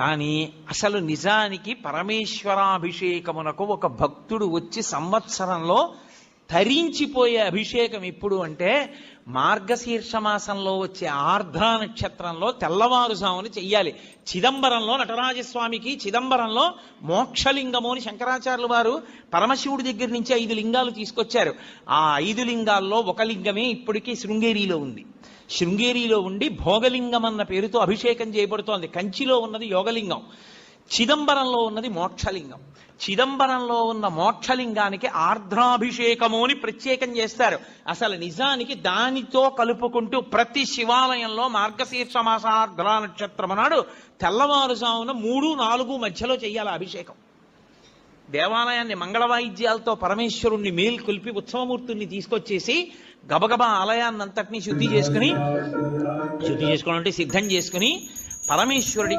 కానీ అసలు నిజానికి పరమేశ్వరాభిషేకమునకు ఒక భక్తుడు వచ్చి సంవత్సరంలో తరించిపోయే అభిషేకం ఎప్పుడు అంటే మార్గశీర్ష మాసంలో వచ్చే ఆర్ద్ర నక్షత్రంలో తెల్లవారుజామున చెయ్యాలి. చిదంబరంలో నటరాజస్వామికి చిదంబరంలో మోక్షలింగము అని శంకరాచార్యులు వారు పరమశివుడి దగ్గర నుంచి 5 లింగాలు తీసుకొచ్చారు. ఆ 5 లింగాల్లో ఒక లింగమే ఇప్పటికీ శృంగేరిలో ఉంది. శృంగేరిలో ఉండి భోగలింగం అన్న పేరుతో అభిషేకం చేయబడుతోంది. కంచిలో ఉన్నది యోగలింగం, చిదంబరంలో ఉన్నది మోక్షలింగం. చిదంబరంలో ఉన్న మోక్షలింగానికి ఆర్ద్రాభిషేకము అని ప్రత్యేకం చేస్తారు. అసలు నిజానికి దానితో కలుపుకుంటూ ప్రతి శివాలయంలో మార్గశీర్ష మాస ఆర్ద్ర నక్షత్రం నాడు తెల్లవారుజామున 3-4 మధ్యలో చెయ్యాలి అభిషేకం. దేవాలయాన్ని మంగళ వాయిద్యాలతో పరమేశ్వరుణ్ణి మేల్కొల్పి ఉత్సవమూర్తుల్ని తీసుకొచ్చేసి గబగబా ఆలయాన్నంతటినీ శుద్ధి చేసుకోవాలంటే సిద్ధం చేసుకుని పరమేశ్వరుడికి